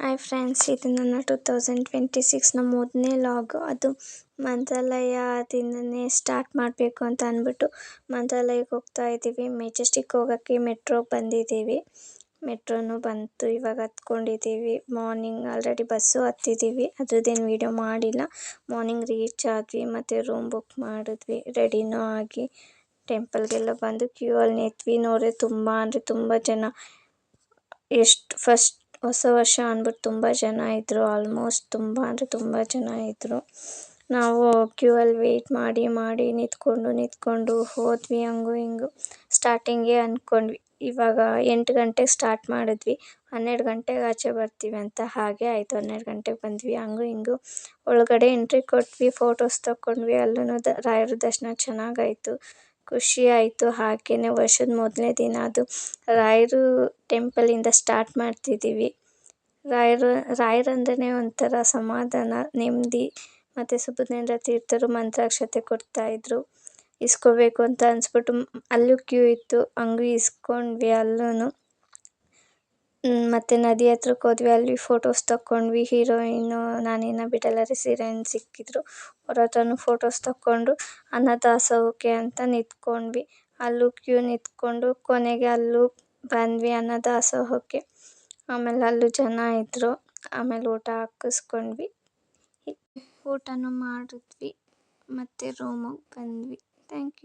Hi friends, ಇದು ನನ್ನ 2026ನ ಮೊದಲನೇ ಲಾಗ್. ಅದು ಮಂತ್ರಾಲಯದಿಂದನೇ ಸ್ಟಾರ್ಟ್ ಮಾಡಬೇಕು ಅಂತ ಅಂದ್ಬಿಟ್ಟು ಮಂತ್ರಾಲಯಕ್ಕೆ ಹೋಗ್ತಾ ಇದ್ದೀವಿ. ಮೆಜೆಸ್ಟಿಕ್ ಹೋಗೋಕ್ಕೆ ಮೆಟ್ರೋಗೆ ಬಂದಿದ್ದೀವಿ. ಮೆಟ್ರೋನು ಬಂತು, ಇವಾಗ ಹತ್ಕೊಂಡಿದ್ದೀವಿ. ಮಾರ್ನಿಂಗ್ ಆಲ್ರೆಡಿ ಬಸ್ಸು ಹತ್ತಿದ್ದೀವಿ. ಅದ್ರದ್ದೇನು ವೀಡಿಯೋ ಮಾಡಿಲ್ಲ. ಮಾರ್ನಿಂಗ್ ರೀಚ್ ಆದ್ವಿ, ಮತ್ತು ರೂಮ್ ಬುಕ್ ಮಾಡಿದ್ವಿ. ರೆಡಿನೂ ಆಗಿ ಟೆಂಪಲ್ಗೆಲ್ಲ ಬಂದು ಕ್ಯೂ ಅಲ್ಲಿ ನಿಂತ್ವಿ. ನೋಡ್ರೆ ತುಂಬ ಜನ. ಎಷ್ಟು ಫಸ್ಟ್ ಹೊಸ ವರ್ಷ ಅಂದ್ಬಿಟ್ಟು ತುಂಬ ಜನ ಇದ್ದರು. ಆಲ್ಮೋಸ್ಟ್ ತುಂಬ ಜನ ಇದ್ದರು. ನಾವು ಕ್ಯೂ ಅಲ್ಲಿ ವೆಯ್ಟ್ ಮಾಡಿ ನಿಂತ್ಕೊಂಡು ಹೋದ್ವಿ. ಹಂಗೂ ಹಿಂಗೂ ಸ್ಟಾರ್ಟಿಂಗೇ ಅಂದ್ಕೊಂಡ್ವಿ ಇವಾಗ 8 ಗಂಟೆಗೆ ಸ್ಟಾರ್ಟ್ ಮಾಡಿದ್ವಿ, 12 ಗಂಟೆಗೆ ಆಚೆ ಬರ್ತೀವಿ ಅಂತ. ಹಾಗೆ ಆಯಿತು, 12 ಗಂಟೆಗೆ ಬಂದ್ವಿ. ಹಂಗೂ ಹಿಂಗೂ ಒಳಗಡೆ ಎಂಟ್ರಿ ಕೊಟ್ವಿ, ಫೋಟೋಸ್ ತಗೊಂಡ್ವಿ. ಅಲ್ಲೂ ರಾಯರ ದರ್ಶನ ಚೆನ್ನಾಗಾಯಿತು, ಖುಷಿ ಆಯಿತು. ಹಾಗೆಯೇ ವರ್ಷದ ಮೊದಲನೇ ದಿನ ಅದು ರಾಯರು ಟೆಂಪಲಿಂದ ಸ್ಟಾರ್ಟ್ ಮಾಡ್ತಿದ್ದೀವಿ. ರಾಯರಂದ್ರೆ ಒಂಥರ ಸಮಾಧಾನ, ನೆಮ್ಮದಿ. ಮತ್ತು ಸುಬುಧೇಂದ್ರ ತೀರ್ಥರು ಮಂತ್ರಾಕ್ಷತೆ ಕೊಡ್ತಾಯಿದ್ರು. ಇಸ್ಕೋಬೇಕು ಅಂತ ಅನಿಸ್ಬಿಟ್ಟು ಅಲ್ಲೂ ಕ್ಯೂ ಇತ್ತು, ಹಂಗೂ ಇಸ್ಕೊಂಡ್ವಿ ಅಲ್ಲೂ. ಮತ್ತು ನದಿ ಹತ್ರಕ್ಕೆ ಹೋದ್ವಿ, ಅಲ್ಲಿ ಫೋಟೋಸ್ ತಗೊಂಡ್ವಿ. ಹೀರೋಯಿನ್ನು ನಾನಿನ್ನ ಬಿಡಲಾರೆ ಹೀರೋಯಿನ್ ಸಿಕ್ಕಿದ್ರು, ಅವ್ರ ಹತ್ರನೂ ಫೋಟೋಸ್ ತಗೊಂಡು ಅನ್ನದಾಸೋಹಕ್ಕೆ ಅಂತ ನಿಂತ್ಕೊಂಡ್ವಿ. ಅಲ್ಲೂ ಕ್ಯೂ ನಿಂತ್ಕೊಂಡು ಕೊನೆಗೆ ಅಲ್ಲೂ ಬಂದ್ವಿ ಅನ್ನದಾಸೋಹಕ್ಕೆ. ಆಮೇಲೆ ಅಲ್ಲೂ ಜನ ಇದ್ದರು. ಆಮೇಲೆ ಊಟ ಹಾಕಿಸ್ಕೊಂಡ್ವಿ, ಊಟನೂ ಮಾಡಿದ್ವಿ, ಮತ್ತು ರೂಮಿಗೆ ಬಂದ್ವಿ. Thank you.